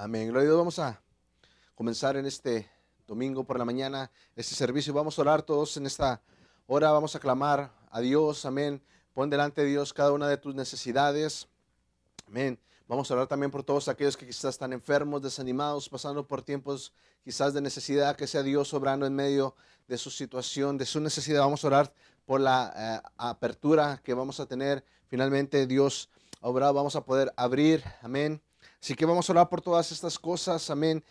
Amén. Gloria a Dios. Vamos a comenzar en este domingo por la mañana este servicio. Vamos a orar todos en esta hora. Vamos a clamar a Dios. Amén. Pon delante de Dios cada una de tus necesidades. Amén. Vamos a orar también por todos aquellos que quizás están enfermos, desanimados, pasando por tiempos quizás de necesidad, que sea Dios obrando en medio de su situación, de su necesidad. Vamos a orar por la apertura que vamos a tener. Finalmente Dios ha obrado, vamos a poder abrir. Amén. Así que vamos a orar por todas estas cosas, amén,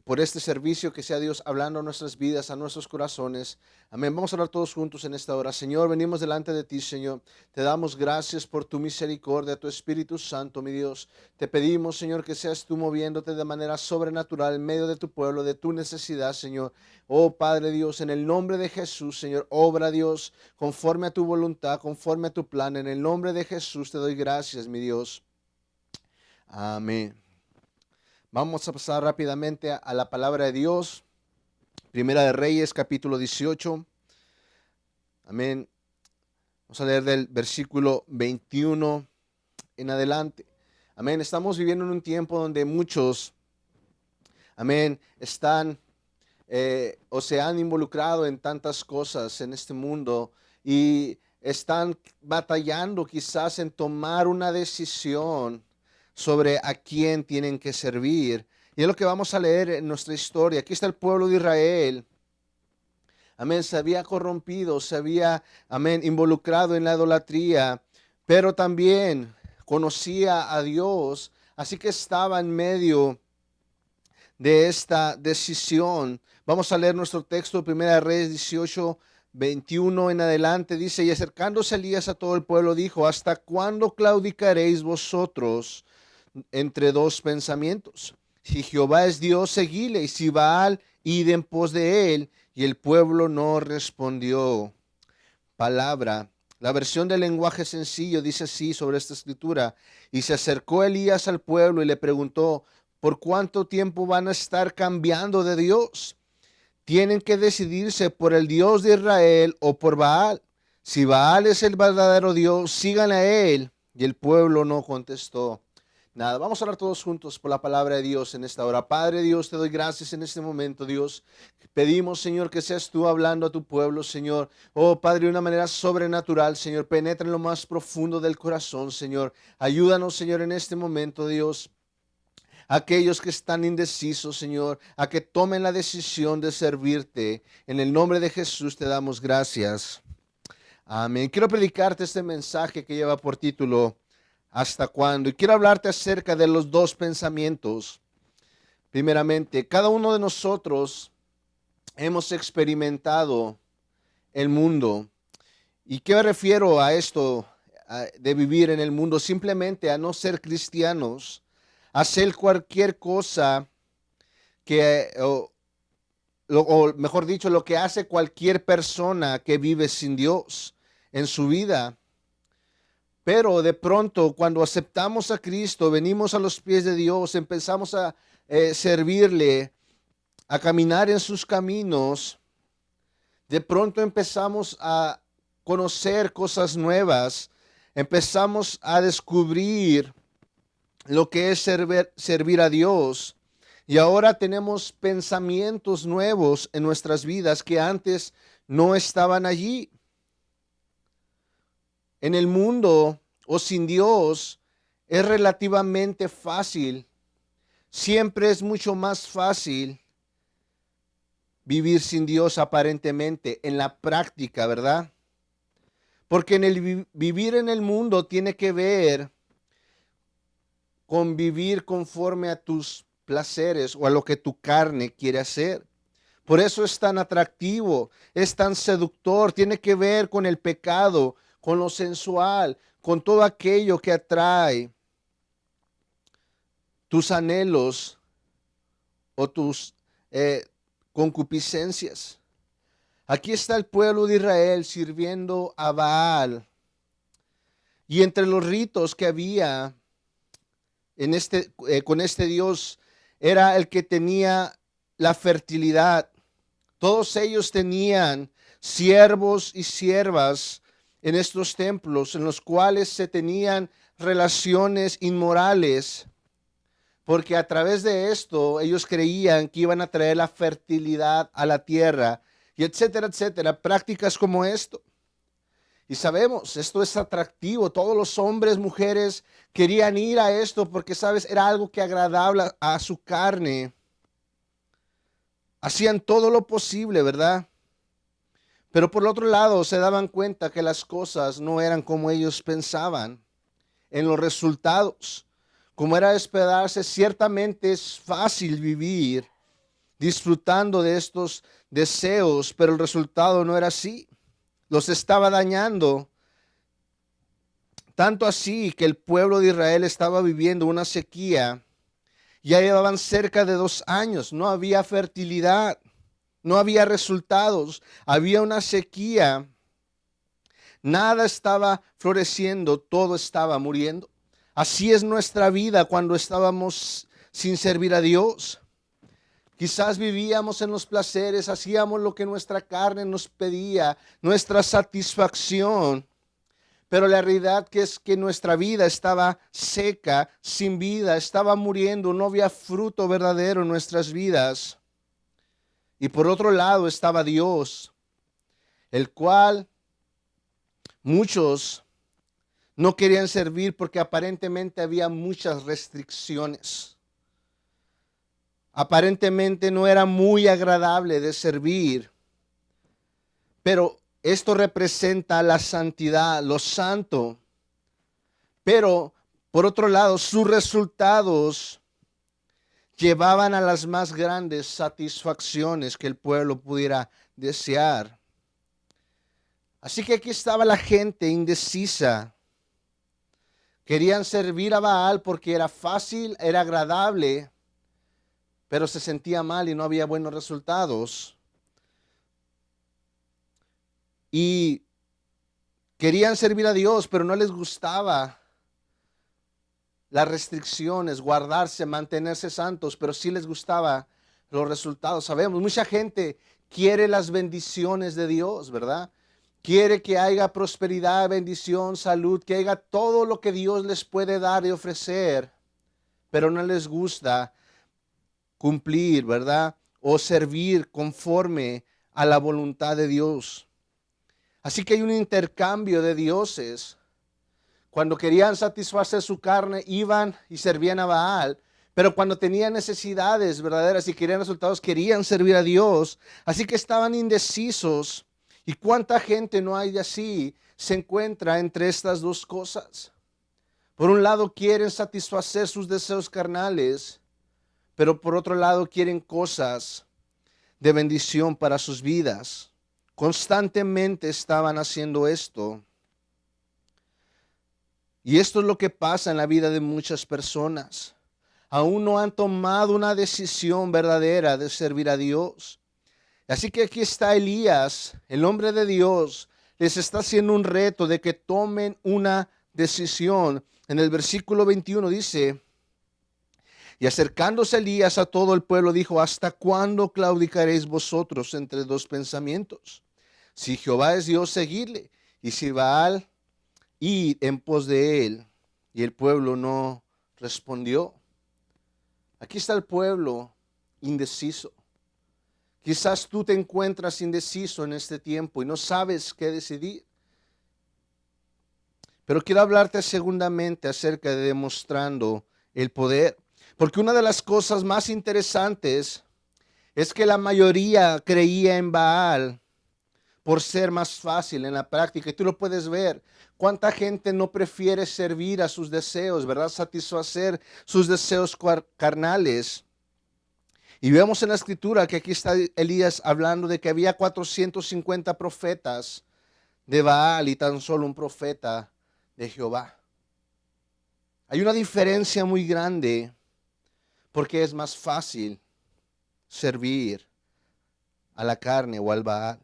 por este servicio, que sea Dios hablando a nuestras vidas, a nuestros corazones, amén. Vamos a orar todos juntos en esta hora. Señor, venimos delante de ti, Señor, te damos gracias por tu misericordia, tu Espíritu Santo, mi Dios. Te pedimos, Señor, que seas tú moviéndote de manera sobrenatural en medio de tu pueblo, de tu necesidad, Señor. Oh Padre Dios, en el nombre de Jesús, Señor, obra, Dios, conforme a tu voluntad, conforme a tu plan. En el nombre de Jesús te doy gracias, mi Dios. Amén. Vamos a pasar rápidamente a la palabra de Dios. Primera de Reyes, capítulo 18. Amén. Vamos a leer del versículo 21 en adelante. Amén. Estamos viviendo en un tiempo donde muchos, amén, están o se han involucrado en tantas cosas en este mundo y están batallando quizás en tomar una decisión sobre a quién tienen que servir. Y es lo que vamos a leer en nuestra historia. Aquí está el pueblo de Israel. Amén, se había corrompido, se había, amén, involucrado en la idolatría, pero también conocía a Dios, así que estaba en medio de esta decisión. Vamos a leer nuestro texto, Primera de Reyes 18, 21 en adelante. Dice: y acercándose Elías a todo el pueblo, dijo: ¿hasta cuándo claudicaréis vosotros entre dos pensamientos? Si Jehová es Dios, seguidle, y si Baal, id en pos de él. Y el pueblo no respondió palabra. La versión del lenguaje sencillo dice así sobre esta escritura: y se acercó Elías al pueblo y le preguntó: ¿por cuánto tiempo van a estar cambiando de Dios? Tienen que decidirse por el Dios de Israel o por Baal. Si Baal es el verdadero Dios, sigan a él. Y el pueblo no contestó nada. Vamos a orar todos juntos por la palabra de Dios en esta hora. Padre Dios, te doy gracias en este momento, Dios. Pedimos, Señor, que seas tú hablando a tu pueblo, Señor. Oh, Padre, de una manera sobrenatural, Señor. Penetra en lo más profundo del corazón, Señor. Ayúdanos, Señor, en este momento, Dios. Aquellos que están indecisos, Señor, a que tomen la decisión de servirte. En el nombre de Jesús te damos gracias. Amén. Quiero predicarte este mensaje que lleva por título ¿hasta cuándo? Y quiero hablarte acerca de los dos pensamientos. Primeramente, cada uno de nosotros hemos experimentado el mundo. ¿Y qué me refiero a esto de vivir en el mundo? Simplemente a no ser cristianos, hacer cualquier cosa que, o mejor dicho, lo que hace cualquier persona que vive sin Dios en su vida. Pero de pronto, cuando aceptamos a Cristo, venimos a los pies de Dios, empezamos a servirle, a caminar en sus caminos, de pronto empezamos a conocer cosas nuevas, empezamos a descubrir lo que es servir a Dios. Y ahora tenemos pensamientos nuevos en nuestras vidas que antes no estaban allí. En el mundo o sin Dios es relativamente fácil. Siempre es mucho más fácil vivir sin Dios aparentemente, en la práctica, ¿verdad? Porque en el vivir en el mundo tiene que ver con vivir conforme a tus placeres o a lo que tu carne quiere hacer. Por eso es tan atractivo, es tan seductor, tiene que ver con el pecado, con lo sensual, con todo aquello que atrae tus anhelos o tus concupiscencias. Aquí está el pueblo de Israel sirviendo a Baal. Y entre los ritos que había con este Dios era el que tenía la fertilidad. Todos ellos tenían siervos y siervas en estos templos en los cuales se tenían relaciones inmorales porque a través de esto ellos creían que iban a traer la fertilidad a la tierra, y etcétera, etcétera, prácticas como esto. Y sabemos, esto es atractivo, todos los hombres, mujeres querían ir a esto porque, sabes, era algo que agradaba a su carne. Hacían todo lo posible, ¿verdad? Pero por el otro lado se daban cuenta que las cosas no eran como ellos pensaban en los resultados. Como era de esperarse, ciertamente es fácil vivir disfrutando de estos deseos, pero el resultado no era así. Los estaba dañando. Tanto así que el pueblo de Israel estaba viviendo una sequía. Ya llevaban cerca de 2 años, no había fertilidad, no había resultados, había una sequía. Nada estaba floreciendo, todo estaba muriendo. Así es nuestra vida cuando estábamos sin servir a Dios. Quizás vivíamos en los placeres, hacíamos lo que nuestra carne nos pedía, nuestra satisfacción. Pero la realidad que es que nuestra vida estaba seca, sin vida, estaba muriendo, no había fruto verdadero en nuestras vidas. Y por otro lado estaba Dios, el cual muchos no querían servir porque aparentemente había muchas restricciones. Aparentemente no era muy agradable de servir, pero esto representa la santidad, lo santo. Pero por otro lado, sus resultados llevaban a las más grandes satisfacciones que el pueblo pudiera desear. Así que aquí estaba la gente indecisa. Querían servir a Baal porque era fácil, era agradable, pero se sentía mal y no había buenos resultados. Y querían servir a Dios, pero no les gustaba las restricciones, guardarse, mantenerse santos, pero sí les gustaba los resultados. Sabemos, mucha gente quiere las bendiciones de Dios, ¿verdad? Quiere que haya prosperidad, bendición, salud, que haya todo lo que Dios les puede dar y ofrecer, pero no les gusta cumplir, ¿verdad? O servir conforme a la voluntad de Dios. Así que hay un intercambio de dioses. Cuando querían satisfacer su carne, iban y servían a Baal. Pero cuando tenían necesidades verdaderas y querían resultados, querían servir a Dios. Así que estaban indecisos. ¿Y cuánta gente no hay de así? Se encuentra entre estas dos cosas. Por un lado quieren satisfacer sus deseos carnales, pero por otro lado quieren cosas de bendición para sus vidas. Constantemente estaban haciendo esto. Y esto es lo que pasa en la vida de muchas personas. Aún no han tomado una decisión verdadera de servir a Dios. Así que aquí está Elías, el hombre de Dios, les está haciendo un reto de que tomen una decisión. En el versículo 21 dice: y acercándose Elías a todo el pueblo, dijo: ¿hasta cuándo claudicaréis vosotros entre dos pensamientos? Si Jehová es Dios, seguidle, y si Baal, id en pos de él. Y el pueblo no respondió. Aquí está el pueblo indeciso. Quizás tú te encuentras indeciso en este tiempo y no sabes qué decidir. Pero quiero hablarte segundamente acerca de demostrando el poder. Porque una de las cosas más interesantes es que la mayoría creía en Baal por ser más fácil en la práctica. Y tú lo puedes ver. ¿Cuánta gente no prefiere servir a sus deseos, verdad? Satisfacer sus deseos carnales. Y vemos en la escritura que aquí está Elías hablando de que había 450 profetas de Baal y tan solo un profeta de Jehová. Hay una diferencia muy grande porque es más fácil servir a la carne o al Baal.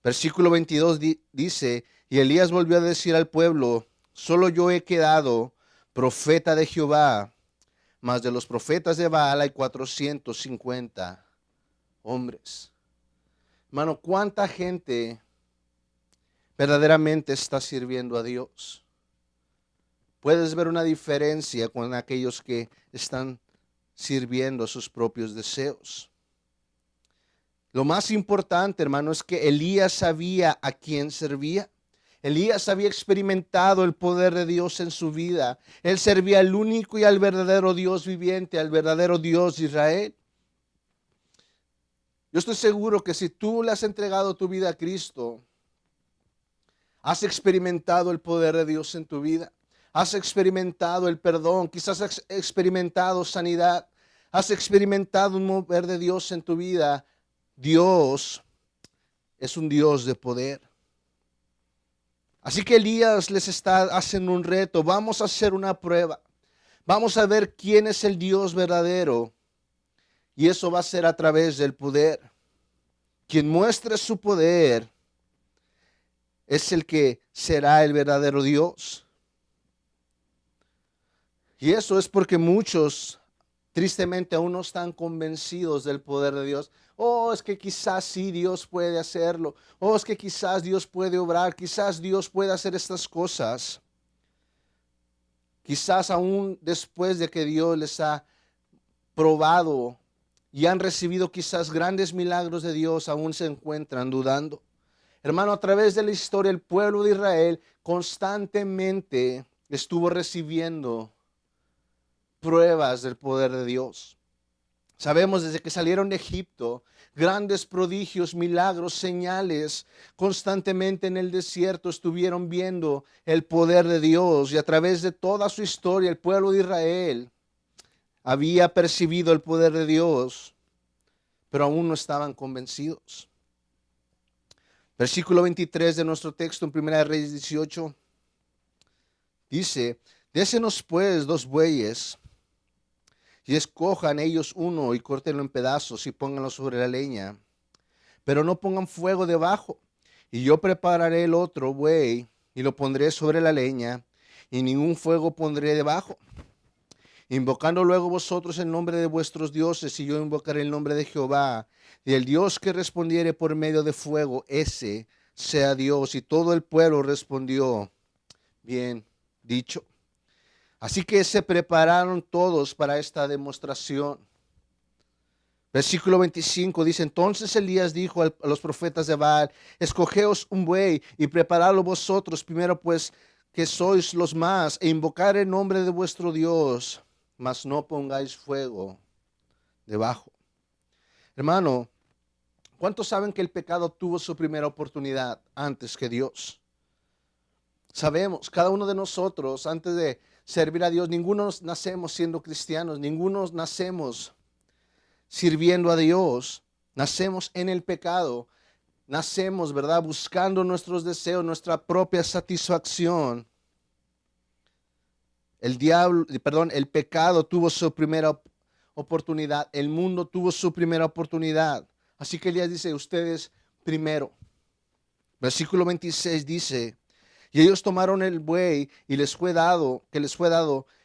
Versículo 22 dice: y Elías volvió a decir al pueblo: solo yo he quedado profeta de Jehová, mas de los profetas de Baal hay 450 hombres. Hermano, ¿cuánta gente verdaderamente está sirviendo a Dios? Puedes ver una diferencia con aquellos que están sirviendo a sus propios deseos. Lo más importante, hermano, es que Elías sabía a quién servía. Elías había experimentado el poder de Dios en su vida. Él servía al único y al verdadero Dios viviente, al verdadero Dios de Israel. Yo estoy seguro que si tú le has entregado tu vida a Cristo, has experimentado el poder de Dios en tu vida. Has experimentado el perdón, quizás has experimentado sanidad. Has experimentado un mover de Dios en tu vida. Dios es un Dios de poder. Así que Elías les está haciendo un reto. Vamos a hacer una prueba. Vamos a ver quién es el Dios verdadero. Y eso va a ser a través del poder. Quien muestre su poder es el que será el verdadero Dios. Y eso es porque muchos, tristemente, aún no están convencidos del poder de Dios. Oh, es que quizás sí Dios puede hacerlo. Oh, es que quizás Dios puede obrar. Quizás Dios puede hacer estas cosas. Quizás aún después de que Dios les ha probado y han recibido quizás grandes milagros de Dios, aún se encuentran dudando. Hermano, a través de la historia, el pueblo de Israel constantemente estuvo recibiendo pruebas del poder de Dios. Sabemos desde que salieron de Egipto, grandes prodigios, milagros, señales, constantemente en el desierto estuvieron viendo el poder de Dios, y a través de toda su historia el pueblo de Israel había percibido el poder de Dios, pero aún no estaban convencidos. Versículo 23 de nuestro texto en 1 Reyes 18 dice: désenos pues 2 bueyes, y escojan ellos uno y córtenlo en pedazos y pónganlo sobre la leña, pero no pongan fuego debajo. Y yo prepararé el otro buey y lo pondré sobre la leña, y ningún fuego pondré debajo. Invocando luego vosotros el nombre de vuestros dioses, y yo invocaré el nombre de Jehová, y el Dios que respondiere por medio de fuego, ese sea Dios. Y todo el pueblo respondió: bien dicho. Así que se prepararon todos para esta demostración. Versículo 25 dice: entonces Elías dijo a los profetas de Baal: escogeos un buey y preparadlo vosotros primero, pues que sois los más, e invocar el nombre de vuestro Dios, mas no pongáis fuego debajo. Hermano, ¿cuántos saben que el pecado tuvo su primera oportunidad antes que Dios? Sabemos, cada uno de nosotros, antes de servir a Dios, ninguno nacemos siendo cristianos, ninguno nacemos sirviendo a Dios. Nacemos en el pecado, nacemos, ¿verdad?, buscando nuestros deseos, nuestra propia satisfacción. El pecado tuvo su primera oportunidad, el mundo tuvo su primera oportunidad. Así que Elías dice: ustedes primero. Versículo 26 dice: y ellos tomaron el buey que les fue dado,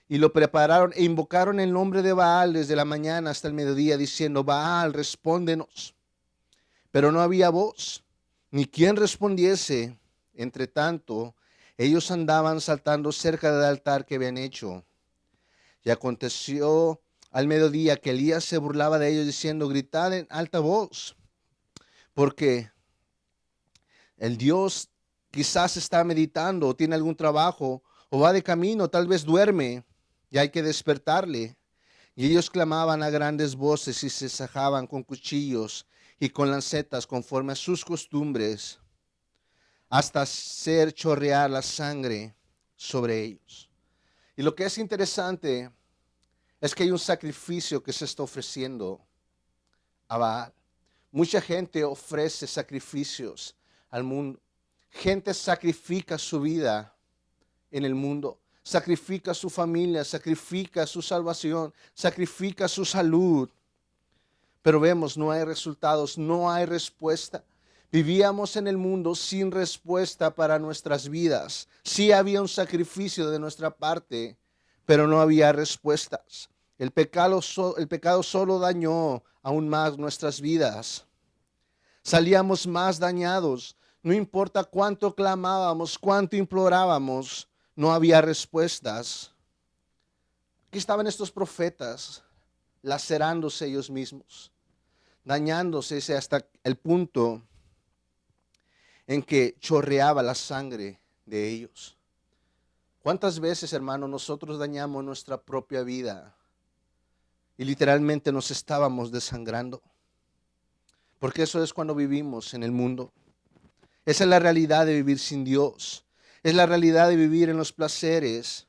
y lo prepararon e invocaron el nombre de Baal desde la mañana hasta el mediodía, diciendo: Baal, respóndenos. Pero no había voz, ni quien respondiese. Entre tanto, ellos andaban saltando cerca del altar que habían hecho. Y aconteció al mediodía que Elías se burlaba de ellos, diciendo: gritad en alta voz, porque el Dios quizás está meditando, o tiene algún trabajo, o va de camino, tal vez duerme, y hay que despertarle. Y ellos clamaban a grandes voces y se sajaban con cuchillos y con lancetas conforme a sus costumbres, hasta hacer chorrear la sangre sobre ellos. Y lo que es interesante es que hay un sacrificio que se está ofreciendo a Baal. Mucha gente ofrece sacrificios al mundo. Gente sacrifica su vida en el mundo, sacrifica su familia, sacrifica su salvación, sacrifica su salud. Pero vemos, no hay resultados, no hay respuesta. Vivíamos en el mundo sin respuesta para nuestras vidas. Sí había un sacrificio de nuestra parte, pero no había respuestas. El pecado solo dañó aún más nuestras vidas. Salíamos más dañados. No importa cuánto clamábamos, cuánto implorábamos, no había respuestas. Aquí estaban estos profetas lacerándose ellos mismos, dañándose hasta el punto en que chorreaba la sangre de ellos. ¿Cuántas veces, hermano, nosotros dañamos nuestra propia vida y literalmente nos estábamos desangrando? Porque eso es cuando vivimos en el mundo. Esa es la realidad de vivir sin Dios. Es la realidad de vivir en los placeres.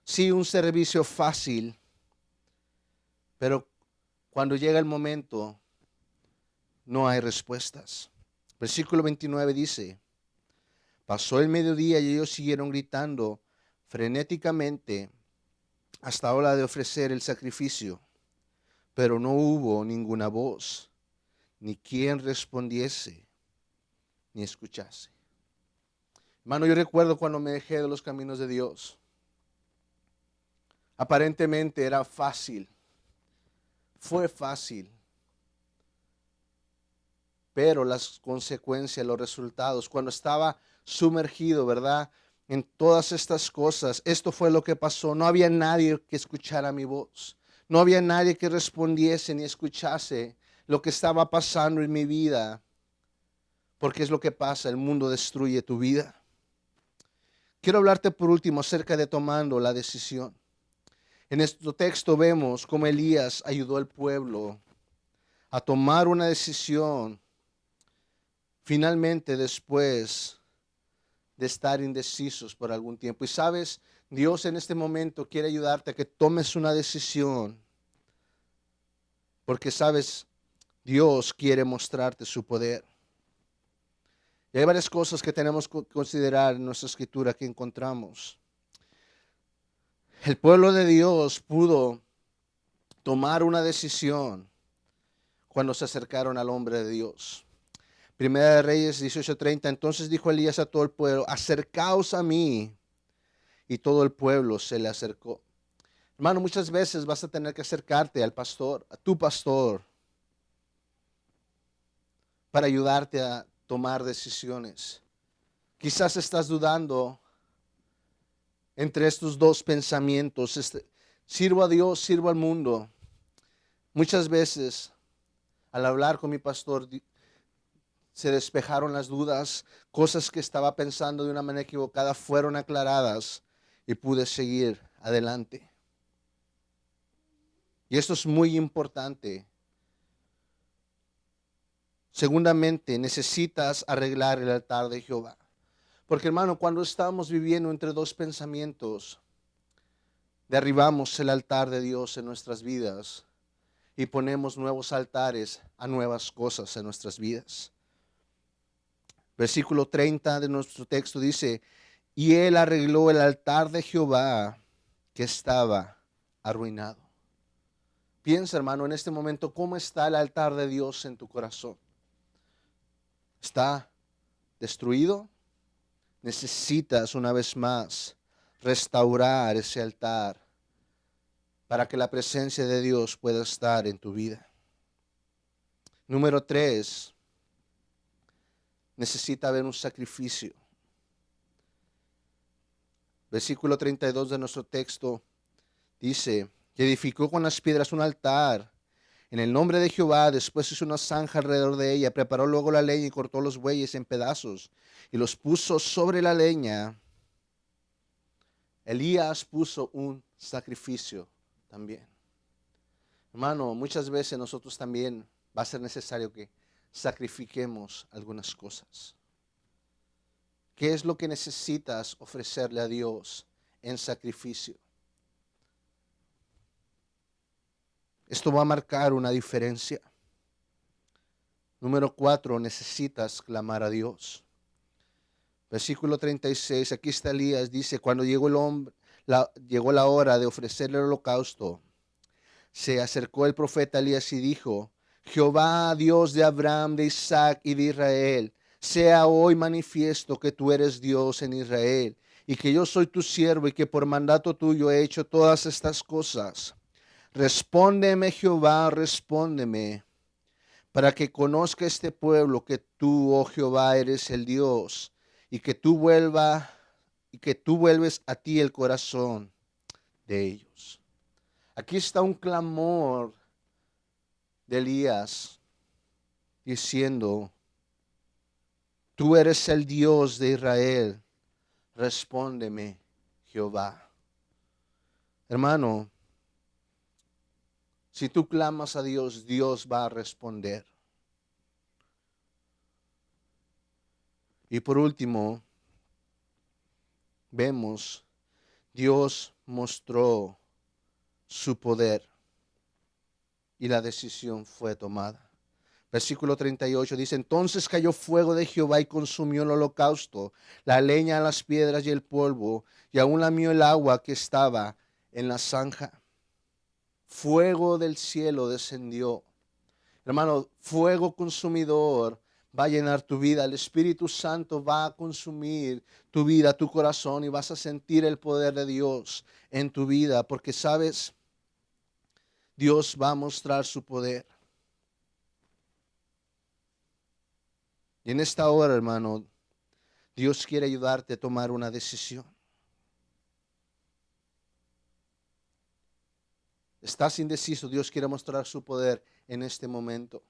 Sí, un servicio fácil, pero cuando llega el momento, no hay respuestas. Versículo 29 dice, pasó el mediodía y ellos siguieron gritando frenéticamente hasta la hora de ofrecer el sacrificio, pero no hubo ninguna voz, ni quien respondiese, ni escuchase. Hermano, yo recuerdo cuando me dejé de los caminos de Dios. Aparentemente era fácil, fue fácil, pero las consecuencias, los resultados, cuando estaba sumergido, ¿verdad?, en todas estas cosas, esto fue lo que pasó. No había nadie que escuchara mi voz, no había nadie que respondiese ni escuchase lo que estaba pasando en mi vida, porque es lo que pasa, el mundo destruye tu vida. Quiero hablarte por último acerca de tomando la decisión. En este texto vemos cómo Elías ayudó al pueblo a tomar una decisión finalmente después de estar indecisos por algún tiempo. Y sabes, Dios en este momento quiere ayudarte a que tomes una decisión, porque sabes, Dios quiere mostrarte su poder. Y hay varias cosas que tenemos que considerar en nuestra escritura que encontramos. El pueblo de Dios pudo tomar una decisión cuando se acercaron al hombre de Dios. Primera de Reyes 18:30, entonces dijo Elías a todo el pueblo, acercaos a mí. Y todo el pueblo se le acercó. Hermano, muchas veces vas a tener que acercarte al pastor, a tu pastor, para ayudarte a tomar decisiones. Quizás estás dudando entre estos dos pensamientos. ¿Sirvo a Dios, sirvo al mundo? Muchas veces, al hablar con mi pastor, se despejaron las dudas, cosas que estaba pensando de una manera equivocada fueron aclaradas y pude seguir adelante. Y esto es muy importante. Segundamente, necesitas arreglar el altar de Jehová. Porque hermano, cuando estamos viviendo entre dos pensamientos, derribamos el altar de Dios en nuestras vidas y ponemos nuevos altares a nuevas cosas en nuestras vidas. Versículo 30 de nuestro texto dice, y él arregló el altar de Jehová que estaba arruinado. Piensa, hermano, en este momento, ¿cómo está el altar de Dios en tu corazón? ¿Está destruido? Necesitas una vez más restaurar ese altar para que la presencia de Dios pueda estar en tu vida. Número 3, necesita haber un sacrificio. Versículo 32 de nuestro texto dice, que edificó con las piedras un altar en el nombre de Jehová, después hizo una zanja alrededor de ella, preparó luego la leña y cortó los bueyes en pedazos y los puso sobre la leña. Elías puso un sacrificio también. Hermano, muchas veces nosotros también va a ser necesario que sacrifiquemos algunas cosas. ¿Qué es lo que necesitas ofrecerle a Dios en sacrificio? Esto va a marcar una diferencia. Número 4, necesitas clamar a Dios. Versículo 36, aquí está Elías, dice, cuando llegó llegó la hora de ofrecerle el holocausto, se acercó el profeta Elías y dijo, Jehová, Dios de Abraham, de Isaac y de Israel, sea hoy manifiesto que tú eres Dios en Israel y que yo soy tu siervo y que por mandato tuyo he hecho todas estas cosas. Respóndeme, Jehová, respóndeme, para que conozca este pueblo que tú, oh Jehová, eres el Dios, y que tú vuelva y que tú vuelves a ti el corazón de ellos. Aquí está un clamor de Elías diciendo, tú eres el Dios de Israel, respóndeme, Jehová. Hermano, si tú clamas a Dios, Dios va a responder. Y por último, vemos, Dios mostró su poder y la decisión fue tomada. Versículo 38 dice, entonces cayó fuego de Jehová y consumió el holocausto, la leña, las piedras y el polvo, y aún lamió el agua que estaba en la zanja. Fuego del cielo descendió. Hermano, fuego consumidor va a llenar tu vida. El Espíritu Santo va a consumir tu vida, tu corazón, y vas a sentir el poder de Dios en tu vida, porque sabes, Dios va a mostrar su poder. Y en esta hora, hermano, Dios quiere ayudarte a tomar una decisión. Estás indeciso, Dios quiere mostrar su poder en este momento.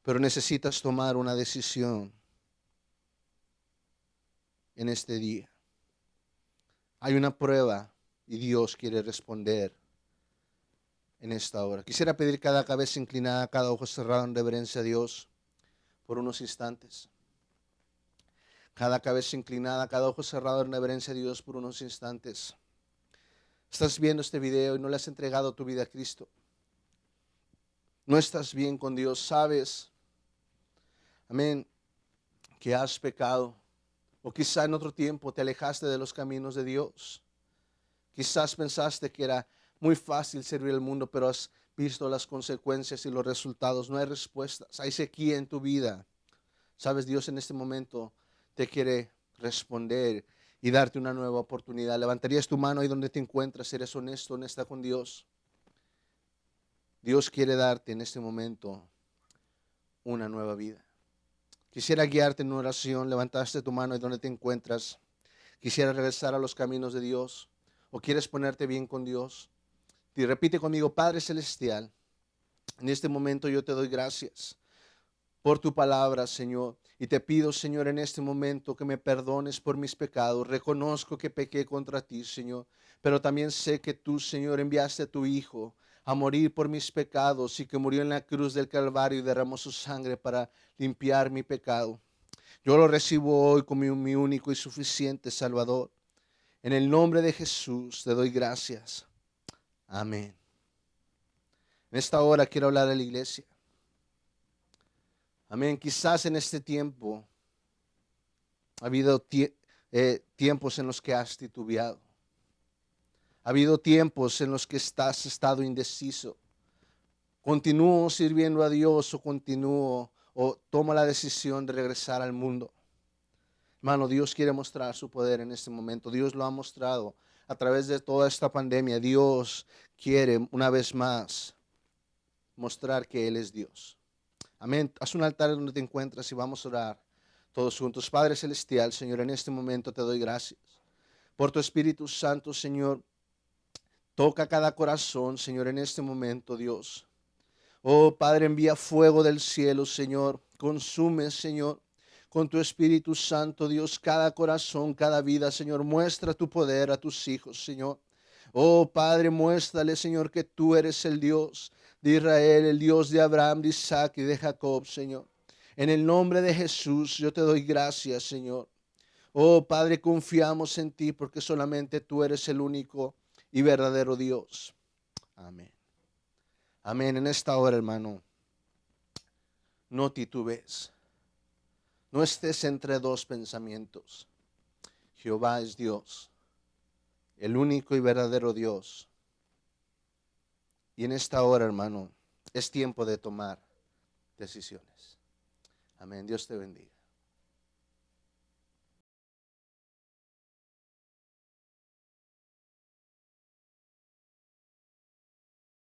Pero necesitas tomar una decisión en este día. Hay una prueba y Dios quiere responder en esta hora. Quisiera pedir cada cabeza inclinada, cada ojo cerrado en reverencia a Dios por unos instantes. Cada cabeza inclinada, cada ojo cerrado en reverencia a Dios por unos instantes. Estás viendo este video y no le has entregado tu vida a Cristo. No estás bien con Dios, sabes, amén, que has pecado. O quizá en otro tiempo te alejaste de los caminos de Dios. Quizás pensaste que era muy fácil servir al mundo, pero has visto las consecuencias y los resultados. No hay respuestas, hay sequía en tu vida. Sabes, Dios en este momento te quiere responder y darte una nueva oportunidad. ¿Levantarías tu mano ahí donde te encuentras? ¿Eres honesto, honesta con Dios? Dios quiere darte en este momento una nueva vida. Quisiera guiarte en una oración. Levantaste tu mano ahí donde te encuentras. Quisiera regresar a los caminos de Dios. ¿O quieres ponerte bien con Dios? Y repite conmigo, Padre Celestial, en este momento yo te doy gracias por tu palabra, Señor. Y te pido, Señor, en este momento que me perdones por mis pecados. Reconozco que pequé contra ti, Señor. Pero también sé que tú, Señor, enviaste a tu Hijo a morir por mis pecados y que murió en la cruz del Calvario y derramó su sangre para limpiar mi pecado. Yo lo recibo hoy como mi único y suficiente Salvador. En el nombre de Jesús te doy gracias. Amén. En esta hora quiero hablar a la iglesia. Amén. Quizás en este tiempo ha habido tiempos en los que has titubeado. Ha habido tiempos en los que has estado indeciso. ¿Continúo sirviendo a Dios o continúo o tomo la decisión de regresar al mundo? Hermano, Dios quiere mostrar su poder en este momento. Dios lo ha mostrado a través de toda esta pandemia. Dios quiere una vez más mostrar que Él es Dios. Amén. Haz un altar donde te encuentras y vamos a orar todos juntos. Padre Celestial, Señor, en este momento te doy gracias por tu Espíritu Santo, Señor. Toca cada corazón, Señor, en este momento, Dios. Oh, Padre, envía fuego del cielo, Señor. Consume, Señor, con tu Espíritu Santo, Dios, cada corazón, cada vida, Señor. Muestra tu poder a tus hijos, Señor. Oh, Padre, muéstrale, Señor, que tú eres el Dios de Israel, el Dios de Abraham, de Isaac y de Jacob, Señor. En el nombre de Jesús, yo te doy gracias, Señor. Oh, Padre, confiamos en ti porque solamente tú eres el único y verdadero Dios. Amén. Amén. En esta hora, hermano, no titubes. No estés entre dos pensamientos. Jehová es Dios, el único y verdadero Dios. Y en esta hora, hermano, es tiempo de tomar decisiones. Amén. Dios te bendiga.